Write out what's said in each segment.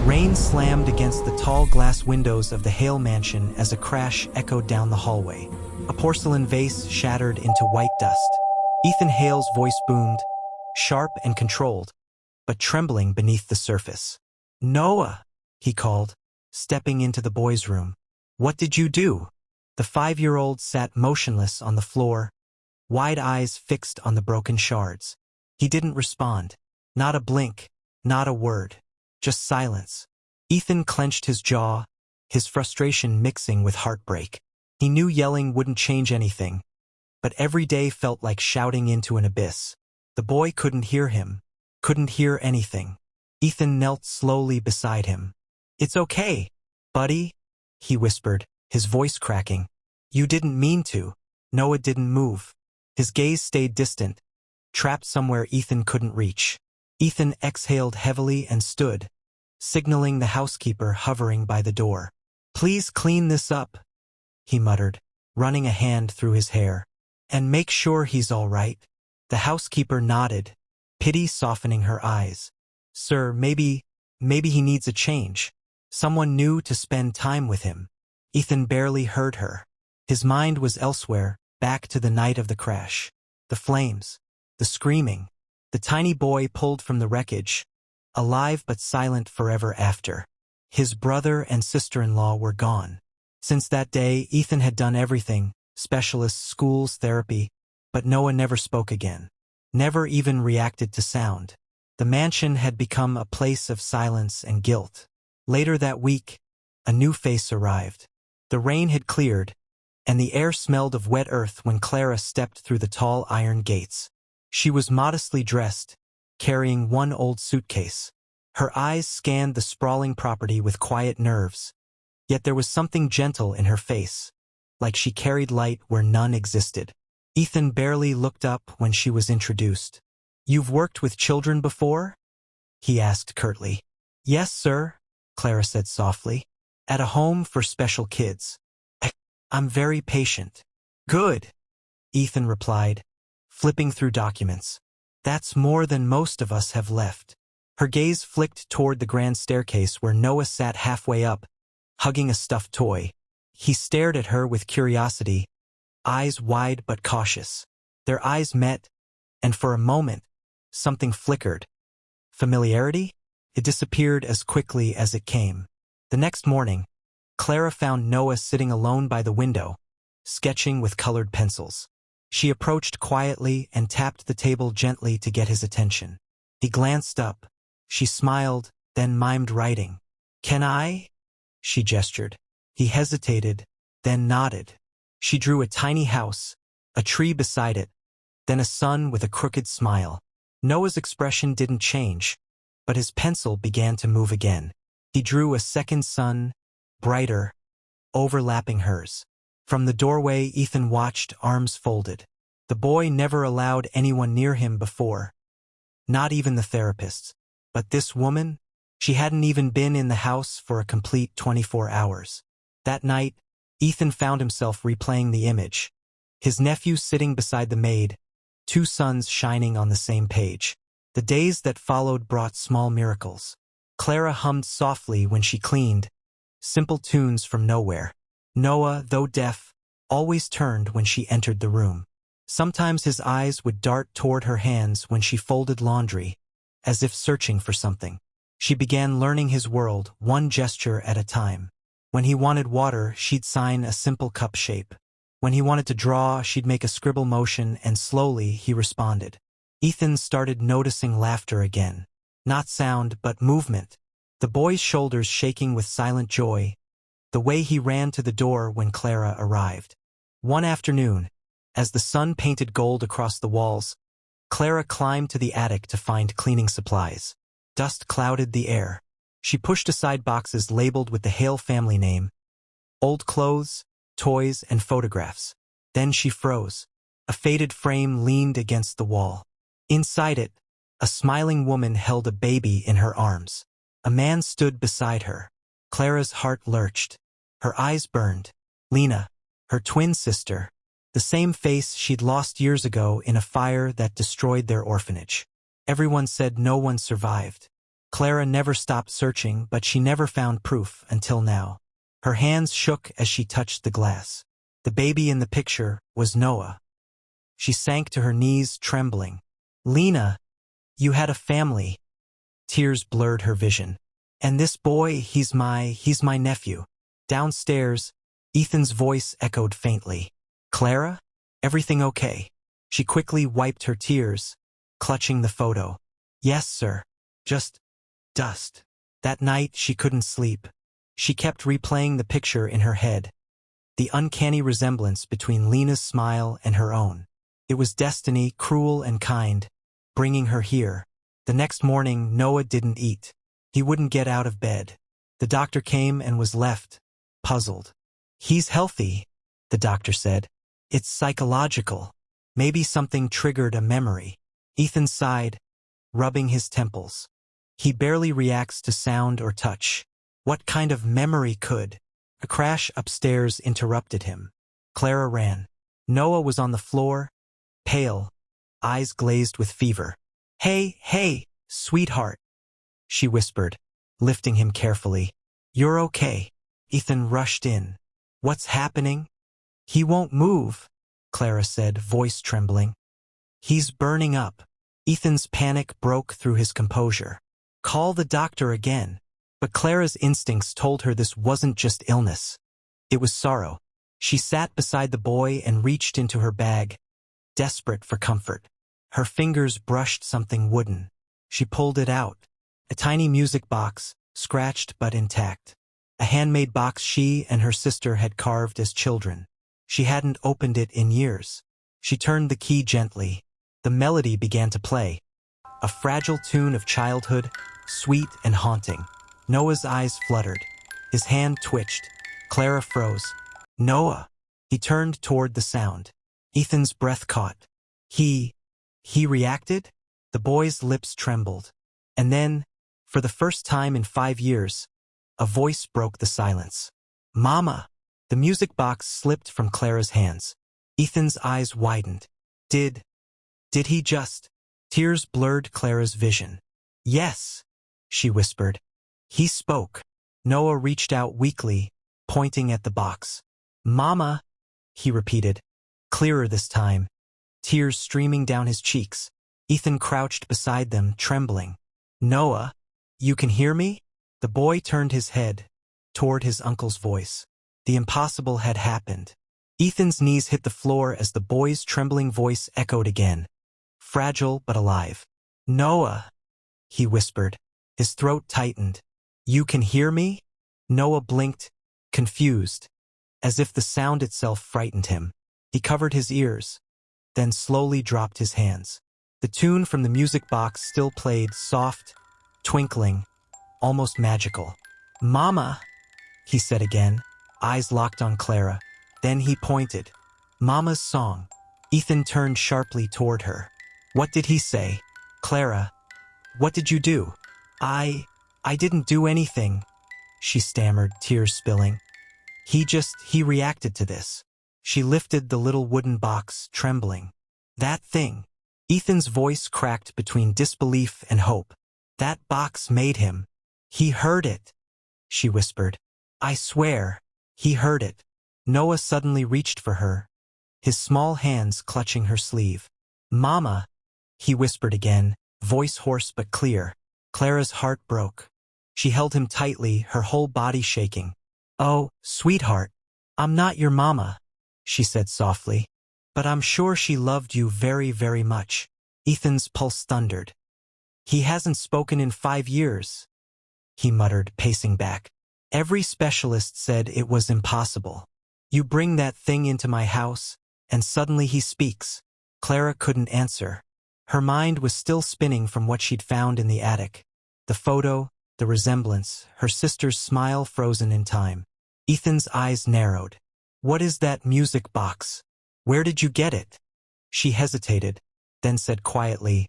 Rain slammed against the tall glass windows of the Hale mansion as a crash echoed down the hallway. A porcelain vase shattered into white dust. Ethan Hale's voice boomed, sharp and controlled, but trembling beneath the surface. "Noah," he called, stepping into the boy's room. "What did you do?" The 5-year-old sat motionless on the floor, wide eyes fixed on the broken shards. He didn't respond. Not a blink, not a word. Just silence. Ethan clenched his jaw, his frustration mixing with heartbreak. He knew yelling wouldn't change anything, but every day felt like shouting into an abyss. The boy couldn't hear him, couldn't hear anything. Ethan knelt slowly beside him. "It's okay, buddy," he whispered, his voice cracking. "You didn't mean to." Noah didn't move. His gaze stayed distant, trapped somewhere Ethan couldn't reach. Ethan exhaled heavily and stood, signaling the housekeeper hovering by the door. "Please clean this up," he muttered, running a hand through his hair. "And make sure he's all right." The housekeeper nodded, pity softening her eyes. "Sir, maybe he needs a change. Someone new to spend time with him." Ethan barely heard her. His mind was elsewhere, back to the night of the crash. The flames, the screaming. The tiny boy pulled from the wreckage, alive but silent forever after. His brother and sister-in-law were gone. Since that day, Ethan had done everything, specialists, schools, therapy, but Noah never spoke again. Never even reacted to sound. The mansion had become a place of silence and guilt. Later that week, a new face arrived. The rain had cleared, and the air smelled of wet earth when Clara stepped through the tall iron gates. She was modestly dressed, carrying one old suitcase. Her eyes scanned the sprawling property with quiet nerves, yet there was something gentle in her face, like she carried light where none existed. Ethan barely looked up when she was introduced. "You've worked with children before?" he asked curtly. "Yes, sir," Clara said softly. "At a home for special kids. I'm very patient." "Good," Ethan replied, flipping through documents. "That's more than most of us have left." Her gaze flicked toward the grand staircase where Noah sat halfway up, hugging a stuffed toy. He stared at her with curiosity, eyes wide but cautious. Their eyes met, and for a moment, something flickered. Familiarity? It disappeared as quickly as it came. The next morning, Clara found Noah sitting alone by the window, sketching with colored pencils. She approached quietly and tapped the table gently to get his attention. He glanced up. She smiled, then mimed writing. "Can I?" she gestured. He hesitated, then nodded. She drew a tiny house, a tree beside it, then a sun with a crooked smile. Noah's expression didn't change, but his pencil began to move again. He drew a second sun, brighter, overlapping hers. From the doorway, Ethan watched, arms folded. The boy never allowed anyone near him before, not even the therapists. But this woman? She hadn't even been in the house for a complete 24 hours. That night, Ethan found himself replaying the image. His nephew sitting beside the maid, 2 suns shining on the same page. The days that followed brought small miracles. Clara hummed softly when she cleaned, simple tunes from nowhere. Noah, though deaf, always turned when she entered the room. Sometimes his eyes would dart toward her hands when she folded laundry, as if searching for something. She began learning his world, one gesture at a time. When he wanted water, she'd sign a simple cup shape. When he wanted to draw, she'd make a scribble motion, and slowly he responded. Ethan started noticing laughter again. Not sound, but movement. The boy's shoulders shaking with silent joy. The way he ran to the door when Clara arrived. One afternoon, as the sun painted gold across the walls, Clara climbed to the attic to find cleaning supplies. Dust clouded the air. She pushed aside boxes labeled with the Hale family name, old clothes, toys, and photographs. Then she froze. A faded frame leaned against the wall. Inside it, a smiling woman held a baby in her arms. A man stood beside her. Clara's heart lurched. Her eyes burned. Lena, her twin sister, The same face she'd lost years ago in a fire that destroyed their orphanage. Everyone said no one survived. Clara never stopped searching, but she never found proof until now. Her hands shook as she touched the glass. The baby in the picture was Noah. She sank to her knees, trembling. Lena, you had a family. Tears blurred her vision. And this boy, he's my nephew. Downstairs, Ethan's voice echoed faintly. Clara? Everything okay? She quickly wiped her tears, clutching the photo. Yes, sir. Just dust. That night, she couldn't sleep. She kept replaying the picture in her head. The uncanny resemblance between Lena's smile and her own. It was destiny, cruel and kind, bringing her here. The next morning, Noah didn't eat. He wouldn't get out of bed. The doctor came and was left, puzzled. He's healthy, the doctor said. It's psychological. Maybe something triggered a memory. Ethan sighed, rubbing his temples. He barely reacts to sound or touch. What kind of memory could? A crash upstairs interrupted him. Clara ran. Noah was on the floor, pale, eyes glazed with fever. Hey, sweetheart, she whispered, lifting him carefully. You're okay. Ethan rushed in. What's happening? He won't move, Clara said, voice trembling. He's burning up. Ethan's panic broke through his composure. Call the doctor again. But Clara's instincts told her this wasn't just illness. It was sorrow. She sat beside the boy and reached into her bag, desperate for comfort. Her fingers brushed something wooden. She pulled it out. A tiny music box, scratched but intact. A handmade box she and her sister had carved as children. She hadn't opened it in years. She turned the key gently. The melody began to play. A fragile tune of childhood, sweet and haunting. Noah's eyes fluttered. His hand twitched. Clara froze. Noah! He turned toward the sound. Ethan's breath caught. He reacted? The boy's lips trembled. And then, for the first time in 5 years, a voice broke the silence. Mama! The music box slipped from Clara's hands. Ethan's eyes widened. Did he just? Tears blurred Clara's vision. Yes, she whispered. He spoke. Noah reached out weakly, pointing at the box. Mama, he repeated, clearer this time, tears streaming down his cheeks. Ethan crouched beside them, trembling. Noah, you can hear me? The boy turned his head toward his uncle's voice. The impossible had happened. Ethan's knees hit the floor as the boy's trembling voice echoed again. Fragile but alive. Noah, he whispered. His throat tightened. You can hear me? Noah blinked, confused, as if the sound itself frightened him. He covered his ears, then slowly dropped his hands. The tune from the music box still played, soft, twinkling, almost magical. Mama, he said again, eyes locked on Clara. Then he pointed. Mama's song. Ethan turned sharply toward her. What did he say? Clara, what did you do? I didn't do anything, she stammered, tears spilling. He reacted to this. She lifted the little wooden box, trembling. That thing. Ethan's voice cracked between disbelief and hope. That box made him. He heard it, she whispered. I swear, he heard it. Noah suddenly reached for her, his small hands clutching her sleeve. Mama, he whispered again, voice hoarse but clear. Clara's heart broke. She held him tightly, her whole body shaking. Oh, sweetheart, I'm not your mama, she said softly. But I'm sure she loved you very, very much. Ethan's pulse thundered. He hasn't spoken in 5 years, he muttered, pacing back. Every specialist said it was impossible. You bring that thing into my house, and suddenly he speaks. Clara couldn't answer. Her mind was still spinning from what she'd found in the attic. The photo, the resemblance, her sister's smile frozen in time. Ethan's eyes narrowed. What is that music box? Where did you get it? She hesitated, then said quietly,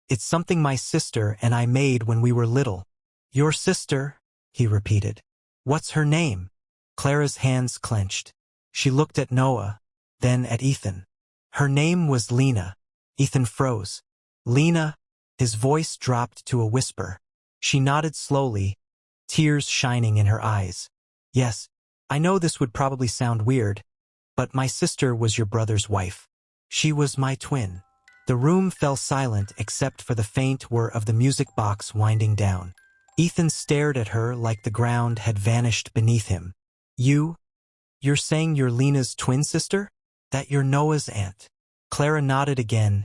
It's something my sister and I made when we were little. Your sister? He repeated. What's her name? Clara's hands clenched. She looked at Noah, then at Ethan. Her name was Lena. Ethan froze. Lena, his voice dropped to a whisper. She nodded slowly, tears shining in her eyes. Yes, I know this would probably sound weird, but my sister was your brother's wife. She was my twin. The room fell silent except for the faint whir of the music box winding down. Ethan stared at her like the ground had vanished beneath him. You're saying you're Lena's twin sister? That you're Noah's aunt? Clara nodded again,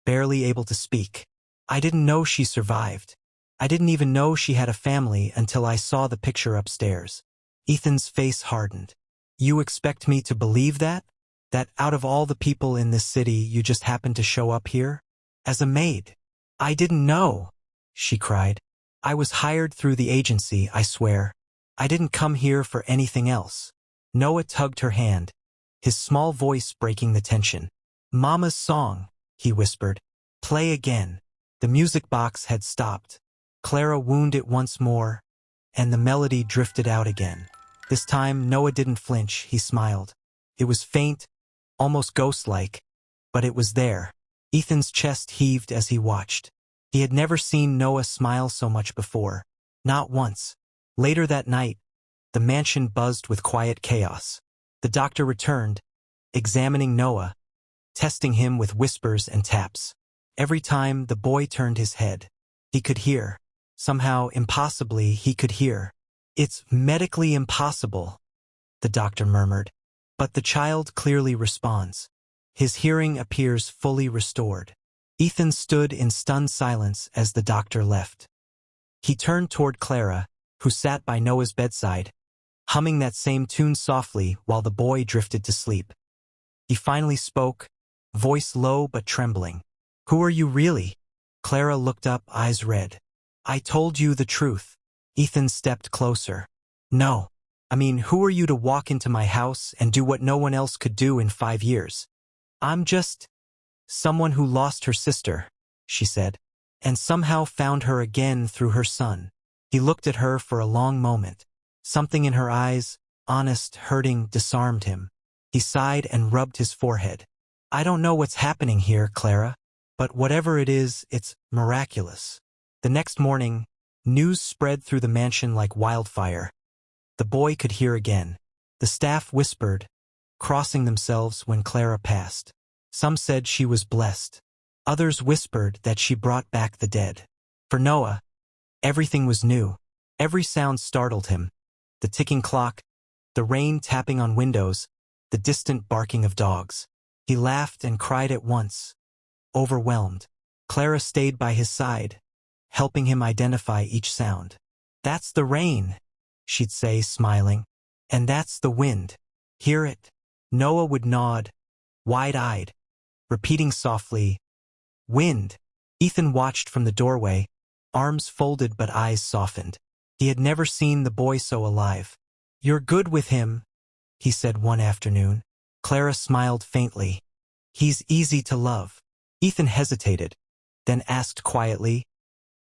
barely able to speak. I didn't know she survived. I didn't even know she had a family until I saw the picture upstairs. Ethan's face hardened. You expect me to believe that? That out of all the people in this city you just happened to show up here? As a maid? I didn't know, she cried. I was hired through the agency, I swear. I didn't come here for anything else. Noah tugged her hand, his small voice breaking the tension. Mama's song, he whispered. Play again. The music box had stopped. Clara wound it once more, and the melody drifted out again. This time Noah didn't flinch, he smiled. It was faint, almost ghost-like, but it was there. Ethan's chest heaved as he watched. He had never seen Noah smile so much before. Not once. Later that night, the mansion buzzed with quiet chaos. The doctor returned, examining Noah, testing him with whispers and taps. Every time the boy turned his head, he could hear. Somehow, impossibly, he could hear. It's medically impossible, the doctor murmured. But the child clearly responds. His hearing appears fully restored. Ethan stood in stunned silence as the doctor left. He turned toward Clara, who sat by Noah's bedside, humming that same tune softly while the boy drifted to sleep. He finally spoke, voice low but trembling. Who are you really? Clara looked up, eyes red. I told you the truth. Ethan stepped closer. No. I mean, who are you to walk into my house and do what no one else could do in 5 years? I'm just someone who lost her sister, she said, and somehow found her again through her son. He looked at her for a long moment. Something in her eyes, honest, hurting, disarmed him. He sighed and rubbed his forehead. I don't know what's happening here, Clara, but whatever it is, it's miraculous. The next morning, news spread through the mansion like wildfire. The boy could hear again. The staff whispered, crossing themselves when Clara passed. Some said she was blessed. Others whispered that she brought back the dead. For Noah, everything was new. Every sound startled him. The ticking clock, the rain tapping on windows, the distant barking of dogs. He laughed and cried at once, overwhelmed. Clara stayed by his side, helping him identify each sound. That's the rain, she'd say, smiling. And that's the wind. Hear it? Noah would nod, wide-eyed, repeating softly, wind. Ethan watched from the doorway, arms folded but eyes softened. He had never seen the boy so alive. You're good with him, he said one afternoon. Clara smiled faintly. He's easy to love. Ethan hesitated, then asked quietly,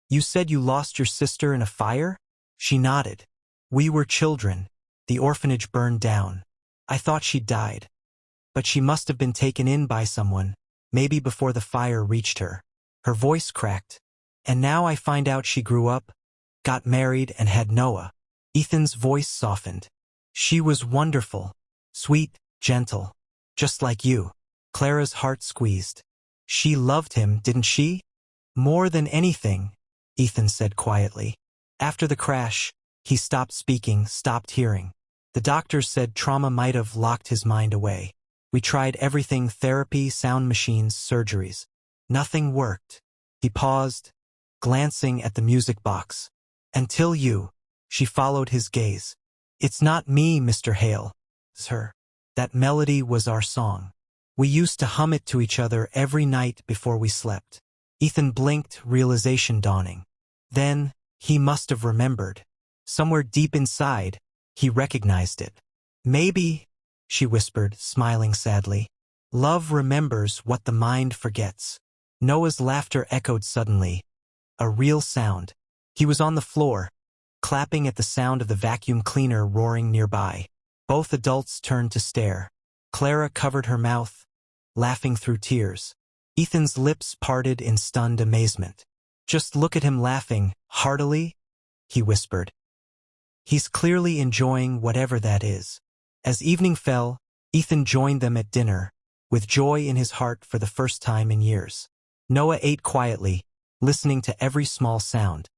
You said you lost your sister in a fire? She nodded. We were children. The orphanage burned down. I thought she'd died. But she must have been taken in by someone, maybe before the fire reached her. Her voice cracked. And now I find out she grew up, got married, and had Noah. Ethan's voice softened. She was wonderful, sweet, gentle, just like you. Clara's heart squeezed. She loved him, didn't she? More than anything, Ethan said quietly. After the crash, he stopped speaking, stopped hearing. The doctors said trauma might have locked his mind away. We tried everything, therapy, sound machines, surgeries. Nothing worked. He paused, glancing at the music box. Until you. She followed his gaze. It's not me, Mr. Hale. It's her. That melody was our song. We used to hum it to each other every night before we slept. Ethan blinked, realization dawning. Then, he must have remembered. Somewhere deep inside, he recognized it. Maybe, she whispered, smiling sadly. Love remembers what the mind forgets. Noah's laughter echoed suddenly. A real sound. He was on the floor, clapping at the sound of the vacuum cleaner roaring nearby. Both adults turned to stare. Clara covered her mouth, laughing through tears. Ethan's lips parted in stunned amazement. "Just look at him laughing, heartily," he whispered. "He's clearly enjoying whatever that is." As evening fell, Ethan joined them at dinner, with joy in his heart for the first time in years. Noah ate quietly, listening to every small sound.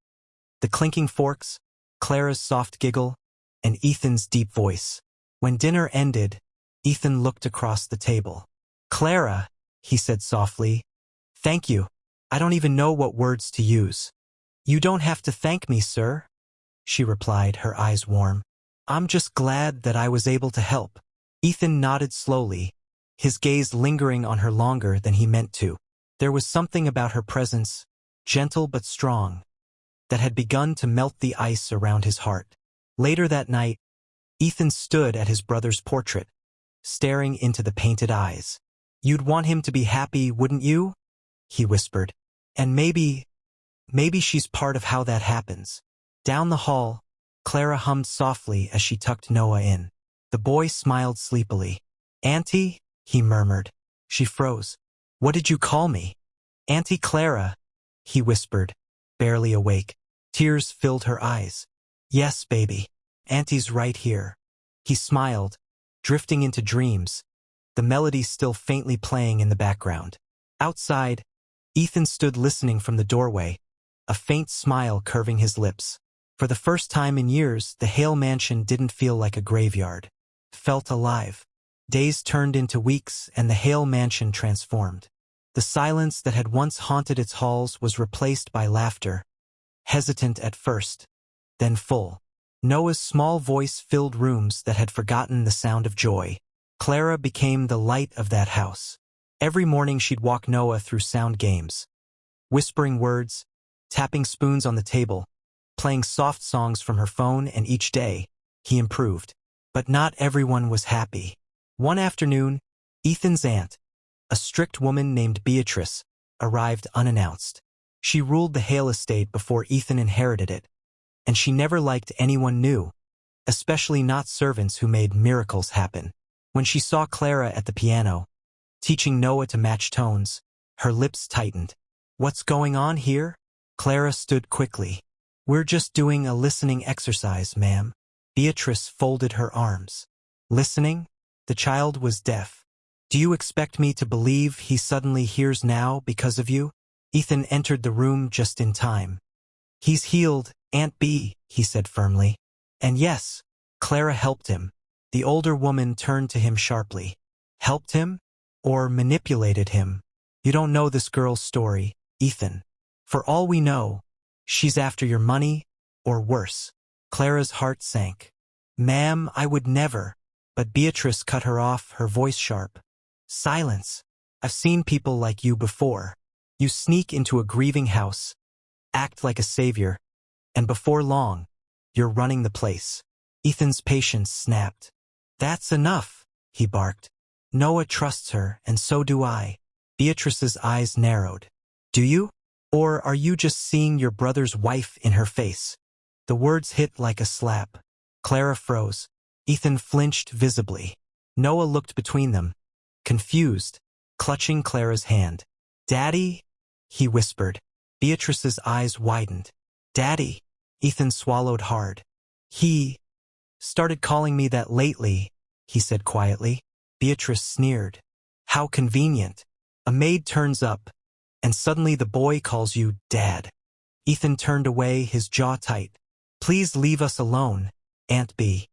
The clinking forks, Clara's soft giggle, and Ethan's deep voice. When dinner ended, Ethan looked across the table. "Clara," he said softly, "thank you. I don't even know what words to use." "You don't have to thank me, sir," she replied, her eyes warm. "I'm just glad that I was able to help." Ethan nodded slowly, his gaze lingering on her longer than he meant to. There was something about her presence, gentle but strong, that had begun to melt the ice around his heart. Later that night, Ethan stood at his brother's portrait, staring into the painted eyes. "You'd want him to be happy, wouldn't you?" he whispered. "And maybe she's part of how that happens." Down the hall, Clara hummed softly as she tucked Noah in. The boy smiled sleepily. "Auntie," he murmured. She froze. "What did you call me?" "Auntie Clara," he whispered, barely awake. Tears filled her eyes. "Yes, baby. Auntie's right here." He smiled, drifting into dreams, the melody still faintly playing in the background. Outside, Ethan stood listening from the doorway, a faint smile curving his lips. For the first time in years, the Hale mansion didn't feel like a graveyard. It felt alive. Days turned into weeks, and the Hale mansion transformed. The silence that had once haunted its halls was replaced by laughter, hesitant at first, then full. Noah's small voice filled rooms that had forgotten the sound of joy. Clara became the light of that house. Every morning she'd walk Noah through sound games, whispering words, tapping spoons on the table, playing soft songs from her phone, and each day, he improved. But not everyone was happy. One afternoon, Ethan's aunt, a strict woman named Beatrice, arrived unannounced. She ruled the Hale estate before Ethan inherited it, and she never liked anyone new, especially not servants who made miracles happen. When she saw Clara at the piano, teaching Noah to match tones, her lips tightened. "What's going on here?" Clara stood quickly. "We're just doing a listening exercise, ma'am." Beatrice folded her arms. "Listening?" The child was deaf. "Do you expect me to believe he suddenly hears now because of you?" Ethan entered the room just in time. "He's healed, Aunt B," he said firmly. "And yes," Clara helped him. The older woman turned to him sharply. "Helped him? Or manipulated him? You don't know this girl's story, Ethan. For all we know, she's after your money, or worse." Clara's heart sank. "Ma'am, I would never." But Beatrice cut her off, her voice sharp. "Silence. I've seen people like you before. You sneak into a grieving house, act like a savior, and before long, you're running the place." Ethan's patience snapped. "That's enough," he barked. "Noah trusts her, and so do I." Beatrice's eyes narrowed. "Do you? Or are you just seeing your brother's wife in her face?" The words hit like a slap. Clara froze. Ethan flinched visibly. Noah looked between them, confused, clutching Clara's hand. "Daddy?" he whispered. Beatrice's eyes widened. "Daddy?" Ethan swallowed hard. "He started calling me that lately," he said quietly. Beatrice sneered. "How convenient. A maid turns up, and suddenly the boy calls you Dad." Ethan turned away, his jaw tight. "Please leave us alone, Aunt B."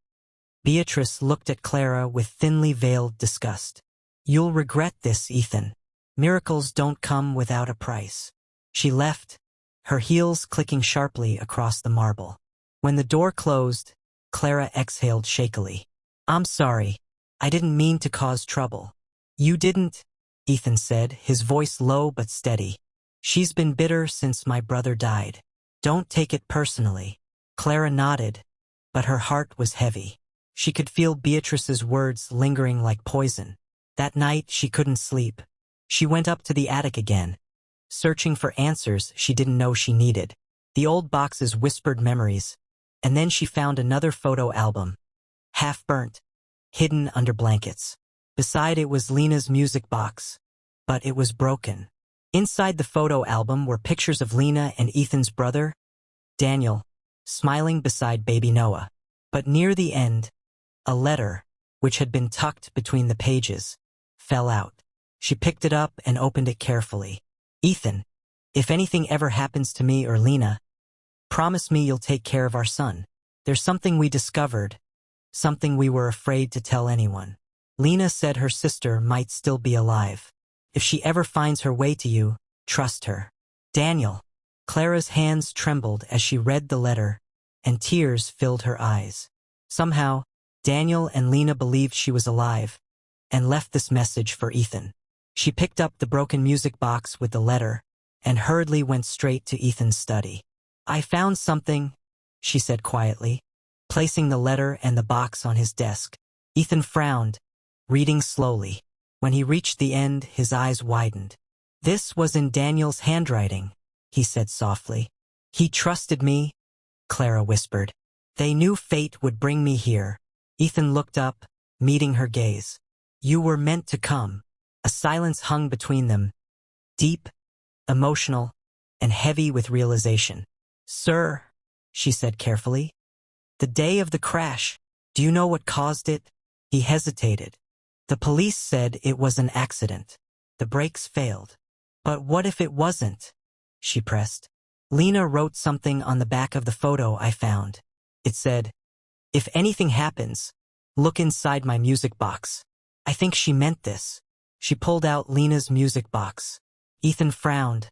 Beatrice looked at Clara with thinly veiled disgust. "You'll regret this, Ethan. Miracles don't come without a price." She left, her heels clicking sharply across the marble. When the door closed, Clara exhaled shakily. "I'm sorry. I didn't mean to cause trouble." "You didn't," Ethan said, his voice low but steady. "She's been bitter since my brother died. Don't take it personally." Clara nodded, but her heart was heavy. She could feel Beatrice's words lingering like poison. That night, she couldn't sleep. She went up to the attic again, searching for answers she didn't know she needed. The old boxes whispered memories, and then she found another photo album, half burnt, hidden under blankets. Beside it was Lena's music box, but it was broken. Inside the photo album were pictures of Lena and Ethan's brother, Daniel, smiling beside baby Noah. But near the end, a letter, which had been tucked between the pages, fell out. She picked it up and opened it carefully. Ethan, if anything ever happens to me or Lena, promise me you'll take care of our son. There's something we discovered, something we were afraid to tell anyone. Lena said her sister might still be alive. If she ever finds her way to you, trust her. Daniel. Clara's hands trembled as she read the letter, and tears filled her eyes. Somehow, Daniel and Lena believed she was alive, and left this message for Ethan. She picked up the broken music box with the letter, and hurriedly went straight to Ethan's study. I found something, she said quietly, placing the letter and the box on his desk. Ethan frowned, reading slowly. When he reached the end, his eyes widened. This was in Daniel's handwriting, he said softly. He trusted me, Clara whispered. They knew fate would bring me here. Ethan looked up, meeting her gaze. You were meant to come. A silence hung between them, deep, emotional, and heavy with realization. Sir, she said carefully, the day of the crash, do you know what caused it? He hesitated. The police said it was an accident. The brakes failed. But what if it wasn't? She pressed. Lena wrote something on the back of the photo I found. It said, if anything happens, look inside my music box. I think she meant this. She pulled out Lena's music box. Ethan frowned,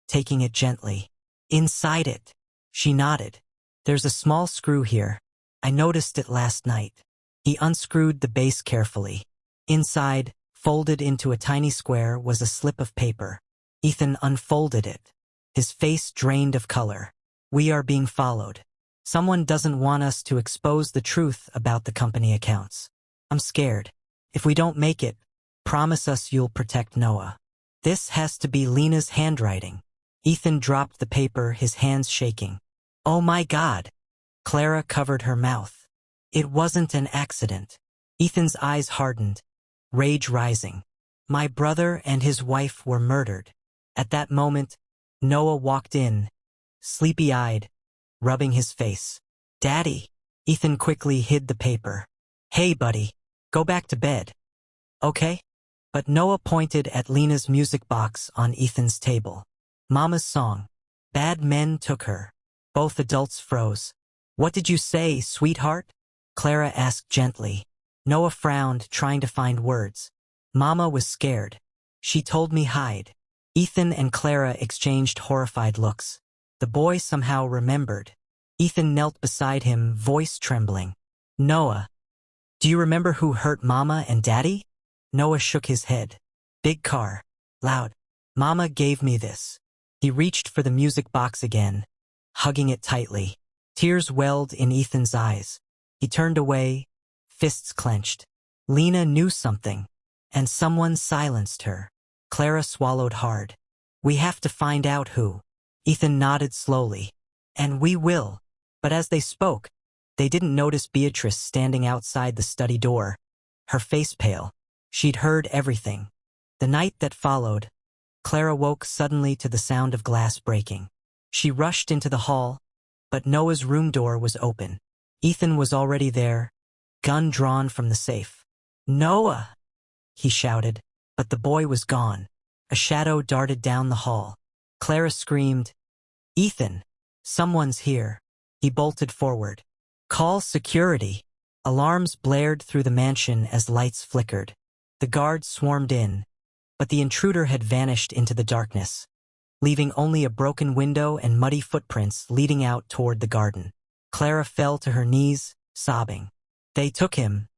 taking it gently. Inside it. She nodded. There's a small screw here. I noticed it last night. He unscrewed the base carefully. Inside, folded into a tiny square, was a slip of paper. Ethan unfolded it. His face drained of color. We are being followed. Someone doesn't want us to expose the truth about the company accounts. I'm scared. If we don't make it, promise us you'll protect Noah. This has to be Lena's handwriting. Ethan dropped the paper, his hands shaking. Oh my God! Clara covered her mouth. It wasn't an accident. Ethan's eyes hardened, rage rising. My brother and his wife were murdered. At that moment, Noah walked in, sleepy-eyed, rubbing his face. Daddy! Ethan quickly hid the paper. Hey, buddy, go back to bed. Okay? But Noah pointed at Lena's music box on Ethan's table. Mama's song. Bad men took her. Both adults froze. What did you say, sweetheart? Clara asked gently. Noah frowned, trying to find words. Mama was scared. She told me hide. Ethan and Clara exchanged horrified looks. The boy somehow remembered. Ethan knelt beside him, voice trembling. Noah, do you remember who hurt Mama and Daddy? Noah shook his head. Big car. Loud. Mama gave me this. He reached for the music box again, hugging it tightly. Tears welled in Ethan's eyes. He turned away, fists clenched. Lena knew something, and someone silenced her. Clara swallowed hard. We have to find out who. Ethan nodded slowly. And we will. But as they spoke, they didn't notice Beatrice standing outside the study door, her face pale. She'd heard everything. The night that followed, Clara woke suddenly to the sound of glass breaking. She rushed into the hall, but Noah's room door was open. Ethan was already there, gun drawn from the safe. Noah! He shouted, but the boy was gone. A shadow darted down the hall. Clara screamed, Ethan! Someone's here. He bolted forward. Call security. Alarms blared through the mansion as lights flickered. The guards swarmed in, but the intruder had vanished into the darkness, leaving only a broken window and muddy footprints leading out toward the garden. Clara fell to her knees, sobbing. They took him.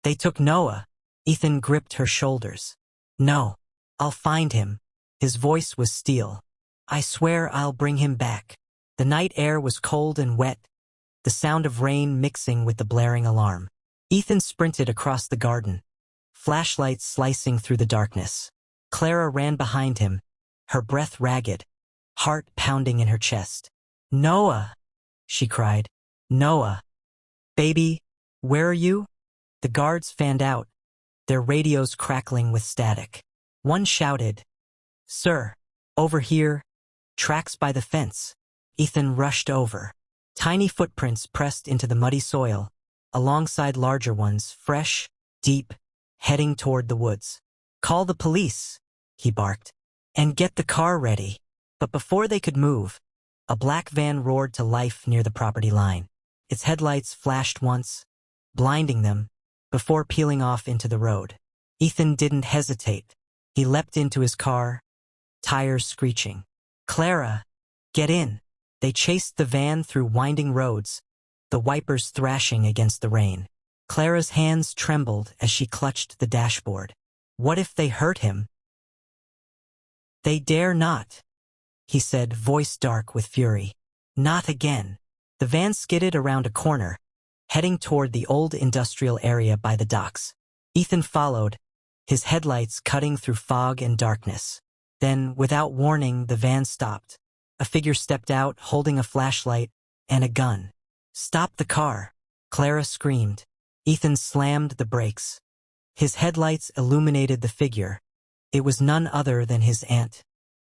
They took Noah. Ethan gripped her shoulders. No, I'll find him. His voice was steel. I swear I'll bring him back. The night air was cold and wet, the sound of rain mixing with the blaring alarm. Ethan sprinted across the garden, flashlights slicing through the darkness. Clara ran behind him, her breath ragged, heart pounding in her chest. Noah! She cried. Noah! Baby, where are you? The guards fanned out, their radios crackling with static. One shouted, "Sir, over here, tracks by the fence." Ethan rushed over. Tiny footprints pressed into the muddy soil, alongside larger ones, fresh, deep, heading toward the woods. "Call the police," he barked, "and get the car ready." But before they could move, a black van roared to life near the property line. Its headlights flashed once, blinding them, before peeling off into the road. Ethan didn't hesitate. He leapt into his car, tires screeching. "Clara, get in." They chased the van through winding roads, the wipers thrashing against the rain. Clara's hands trembled as she clutched the dashboard. What if they hurt him? "They dare not," he said, voice dark with fury. "Not again." The van skidded around a corner, heading toward the old industrial area by the docks. Ethan followed, his headlights cutting through fog and darkness. Then, without warning, the van stopped. A figure stepped out, holding a flashlight and a gun. "Stop the car," Clara screamed. Ethan slammed the brakes. His headlights illuminated the figure. It was none other than his aunt,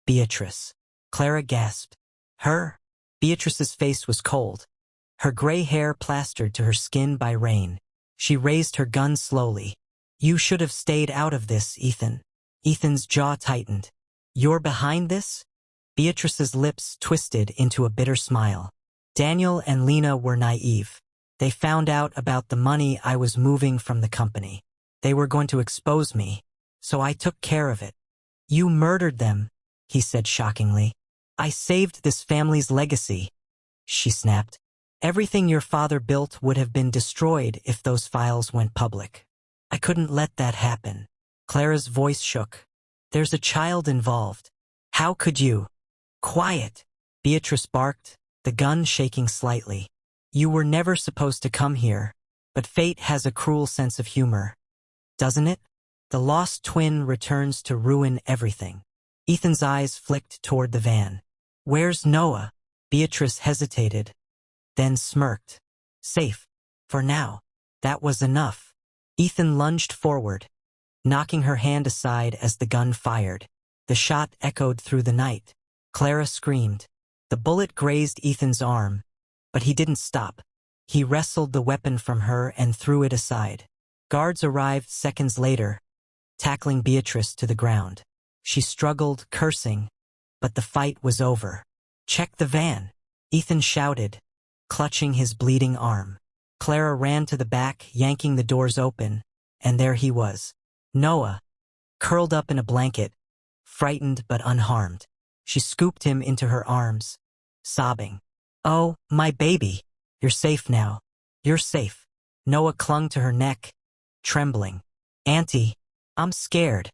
Beatrice. Clara gasped. "Her?" Beatrice's face was cold, her gray hair plastered to her skin by rain. She raised her gun slowly. "You should have stayed out of this, Ethan." Ethan's jaw tightened. "You're behind this?" Beatrice's lips twisted into a bitter smile. "Daniel and Lena were naive. They found out about the money I was moving from the company. They were going to expose me, so I took care of it." "You murdered them," he said shockingly. "I saved this family's legacy," she snapped. "Everything your father built would have been destroyed if those files went public. I couldn't let that happen." Clara's voice shook. "There's a child involved. How could you?" "Quiet," Beatrice barked, the gun shaking slightly. "You were never supposed to come here, but fate has a cruel sense of humor, doesn't it? The lost twin returns to ruin everything." Ethan's eyes flicked toward the van. "Where's Noah?" Beatrice hesitated, then smirked. "Safe. For now." That was enough. Ethan lunged forward, knocking her hand aside as the gun fired. The shot echoed through the night. Clara screamed. The bullet grazed Ethan's arm, but he didn't stop. He wrestled the weapon from her and threw it aside. Guards arrived seconds later, tackling Beatrice to the ground. She struggled, cursing, but the fight was over. "Check the van," Ethan shouted, clutching his bleeding arm. Clara ran to the back, yanking the doors open, and there he was. Noah, curled up in a blanket, frightened but unharmed. She scooped him into her arms, sobbing. "Oh, my baby, you're safe now. You're safe." Noah clung to her neck, trembling. "Auntie, I'm scared,"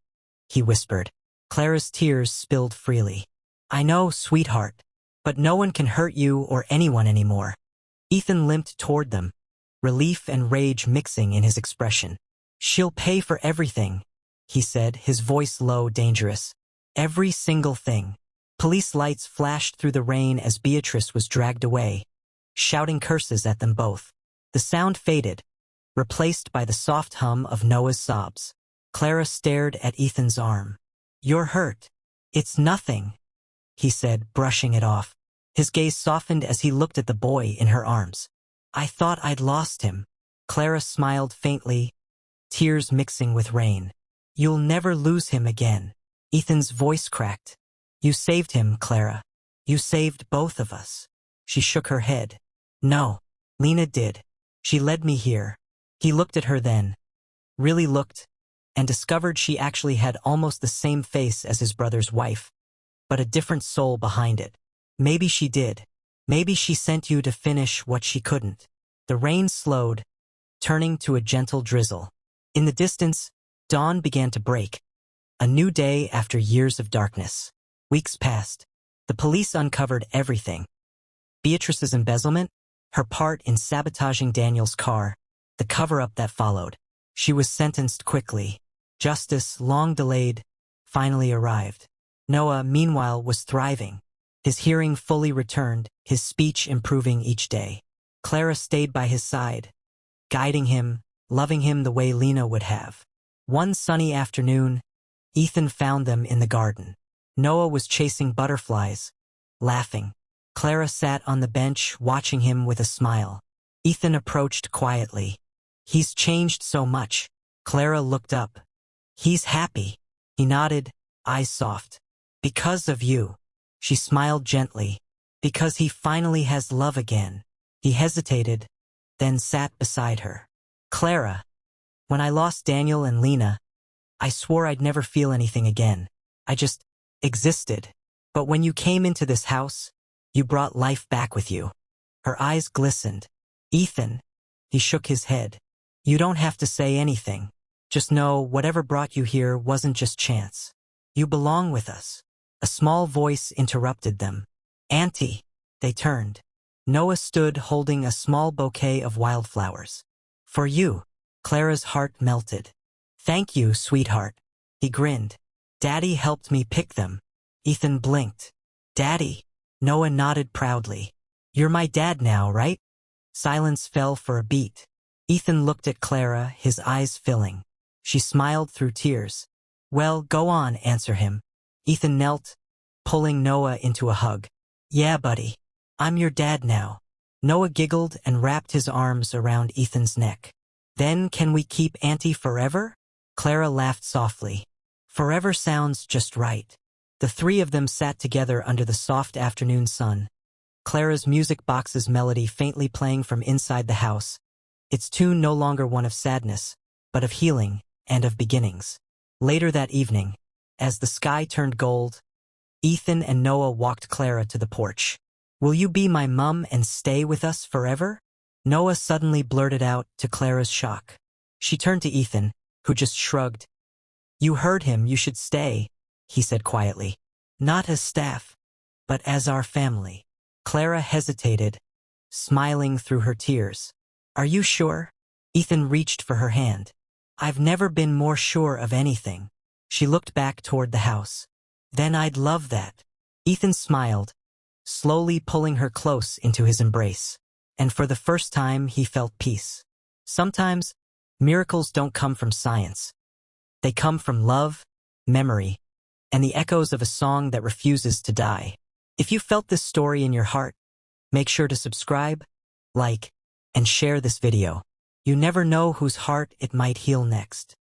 he whispered. Clara's tears spilled freely. "I know, sweetheart, but no one can hurt you or anyone anymore." Ethan limped toward them, relief and rage mixing in his expression. "She'll pay for everything," he said, his voice low, dangerous. "Every single thing." Police lights flashed through the rain as Beatrice was dragged away, shouting curses at them both. The sound faded, replaced by the soft hum of Noah's sobs. Clara stared at Ethan's arm. "You're hurt." "It's nothing," he said, brushing it off. His gaze softened as he looked at the boy in her arms. "I thought I'd lost him." Clara smiled faintly, tears mixing with rain. "You'll never lose him again." Ethan's voice cracked. "You saved him, Clara. You saved both of us." She shook her head. "No, Lena did. She led me here." He looked at her then, really looked, and discovered she actually had almost the same face as his brother's wife, but a different soul behind it. "Maybe she did. Maybe she sent you to finish what she couldn't." The rain slowed, turning to a gentle drizzle. In the distance, dawn began to break. A new day after years of darkness. Weeks passed. The police uncovered everything. Beatrice's embezzlement, her part in sabotaging Daniel's car, the cover-up that followed. She was sentenced quickly. Justice, long delayed, finally arrived. Noah, meanwhile, was thriving. His hearing fully returned, his speech improving each day. Clara stayed by his side, guiding him, loving him the way Lena would have. One sunny afternoon, Ethan found them in the garden. Noah was chasing butterflies, laughing. Clara sat on the bench watching him with a smile. Ethan approached quietly. "He's changed so much." Clara looked up. "He's happy." He nodded, eyes soft. "Because of you." She smiled gently. "Because he finally has love again." He hesitated, then sat beside her. "Clara, when I lost Daniel and Lena, I swore I'd never feel anything again. I just existed. But when you came into this house, you brought life back with you." Her eyes glistened. "Ethan," he shook his head, "you don't have to say anything. Just know whatever brought you here wasn't just chance. You belong with us." A small voice interrupted them. "Auntie." They turned. Noah stood holding a small bouquet of wildflowers. "For you." Clara's heart melted. "Thank you, sweetheart." He grinned. "Daddy helped me pick them." Ethan blinked. "Daddy?" Noah nodded proudly. "You're my dad now, right?" Silence fell for a beat. Ethan looked at Clara, his eyes filling. She smiled through tears. "Well, go on, answer him." Ethan knelt, pulling Noah into a hug. "Yeah, buddy. I'm your dad now." Noah giggled and wrapped his arms around Ethan's neck. "Then can we keep Auntie forever?" Clara laughed softly. "Forever sounds just right." The three of them sat together under the soft afternoon sun. Clara's music box's melody faintly playing from inside the house, its tune no longer one of sadness, but of healing and of beginnings. Later that evening, as the sky turned gold, Ethan and Noah walked Clara to the porch. "Will you be my mum and stay with us forever?" Noah suddenly blurted out, to Clara's shock. She turned to Ethan, who just shrugged. "You heard him, you should stay," he said quietly. "Not as staff, but as our family." Clara hesitated, smiling through her tears. "Are you sure?" Ethan reached for her hand. "I've never been more sure of anything." She looked back toward the house. "Then I'd love that." Ethan smiled, slowly pulling her close into his embrace. And for the first time, he felt peace. Sometimes, miracles don't come from science. They come from love, memory, and the echoes of a song that refuses to die. If you felt this story in your heart, make sure to subscribe, like, and share this video. You never know whose heart it might heal next.